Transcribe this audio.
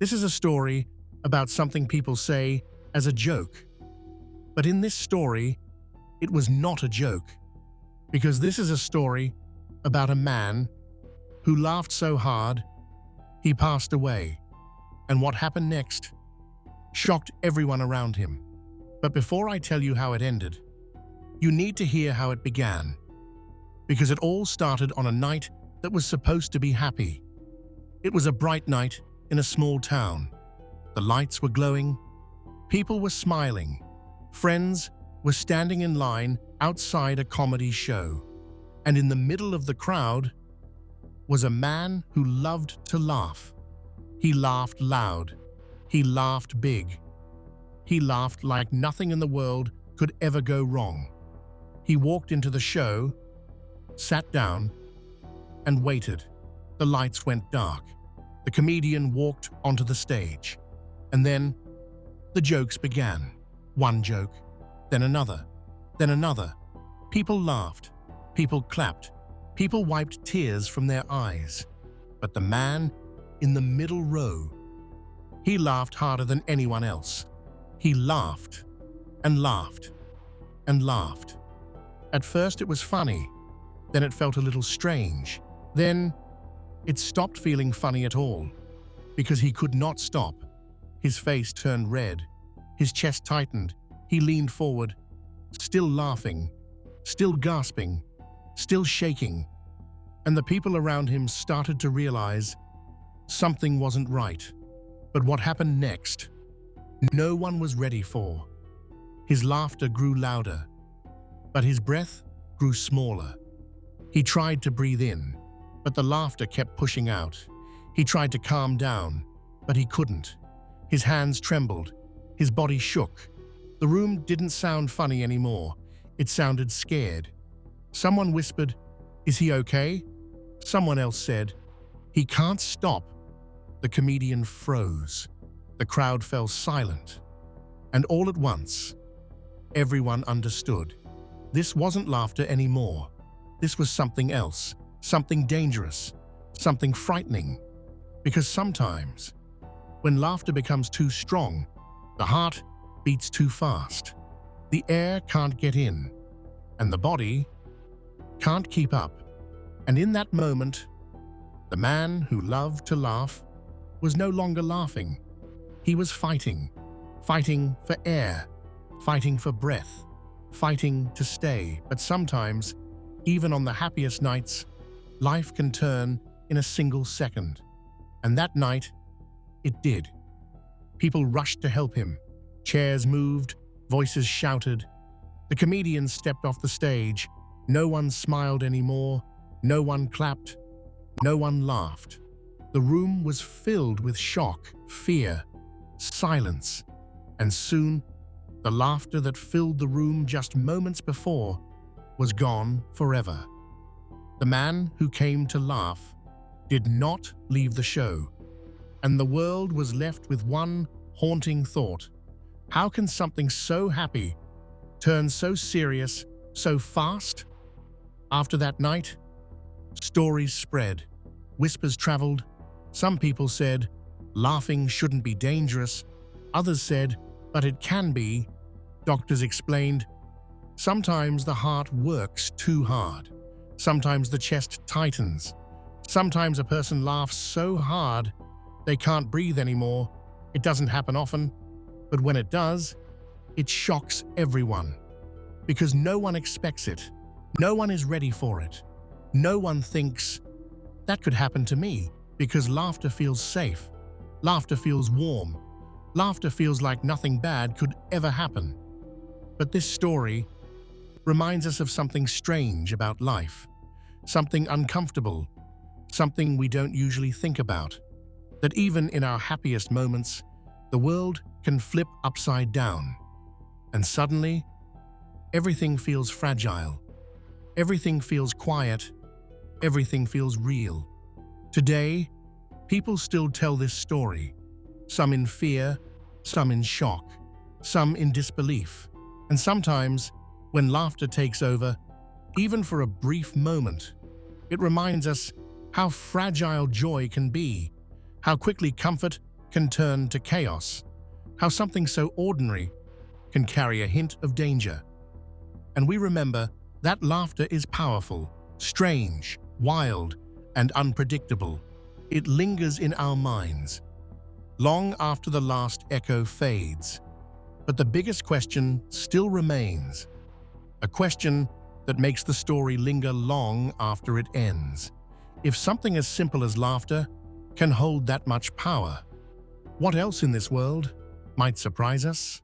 This is a story about something people say as a joke. But in this story, it was not a joke, because this is a story about a man who laughed so hard he passed away, and what happened next shocked everyone around him. But before I tell you how it ended, you need to hear how it began, because it all started on a night that was supposed to be happy. It was a bright night in a small town. The lights were glowing, people were smiling, friends were standing in line outside a comedy show, and in the middle of the crowd was a man who loved to laugh. He laughed loud. He laughed big. He laughed like nothing in the world could ever go wrong. He walked into the show, sat down, and waited. The lights went dark. The comedian walked onto the stage. And then the jokes began. One joke, then another, then another. People laughed. People clapped. People wiped tears from their eyes. But the man in the middle row, he laughed harder than anyone else. He laughed and laughed and laughed. At first it was funny, then it felt a little strange. Then it stopped feeling funny at all, because he could not stop. His face turned red, his chest tightened, he leaned forward, still laughing, still gasping, still shaking. And the people around him started to realize something wasn't right. But what happened next, no one was ready for. His laughter grew louder, but his breath grew smaller. He tried to breathe in, but the laughter kept pushing out. He tried to calm down, but he couldn't. His hands trembled, his body shook. The room didn't sound funny anymore. It sounded scared. Someone whispered, "Is he okay?" Someone else said, "He can't stop." The comedian froze. The crowd fell silent. And all at once, everyone understood. This wasn't laughter anymore. This was something else, something dangerous, something frightening. Because sometimes, when laughter becomes too strong, the heart beats too fast. The air can't get in, and the body can't keep up. And in that moment, the man who loved to laugh was no longer laughing. He was fighting. Fighting for air, fighting for breath, fighting to stay. But sometimes, even on the happiest nights, life can turn in a single second. And that night, it did. People rushed to help him. Chairs moved, voices shouted. The comedian stepped off the stage. No one smiled anymore. No one clapped. No one laughed. The room was filled with shock, fear, silence. And soon, the laughter that filled the room just moments before was gone forever. The man who came to laugh did not leave the show, and the world was left with one haunting thought. How can something so happy turn so serious so fast? After that night, stories spread, whispers traveled. Some people said, laughing shouldn't be dangerous. Others said, but it can be. Doctors explained, sometimes the heart works too hard. Sometimes the chest tightens. Sometimes a person laughs so hard they can't breathe anymore. It doesn't happen often, but when it does, it shocks everyone. Because no one expects it. No one is ready for it. No one thinks, that could happen to me, because laughter feels safe. Laughter feels warm. Laughter feels like nothing bad could ever happen. But this story reminds us of something strange about life, something uncomfortable, something we don't usually think about, that even in our happiest moments, the world can flip upside down. And suddenly, everything feels fragile. Everything feels quiet. Everything feels real. Today, people still tell this story, some in fear, some in shock, some in disbelief. And sometimes, when laughter takes over, even for a brief moment, it reminds us how fragile joy can be, how quickly comfort can turn to chaos, how something so ordinary can carry a hint of danger. And we remember that laughter is powerful, strange, wild, and unpredictable. It lingers in our minds, long after the last echo fades. But the biggest question still remains, a question that makes the story linger long after it ends. If something as simple as laughter can hold that much power, what else in this world might surprise us?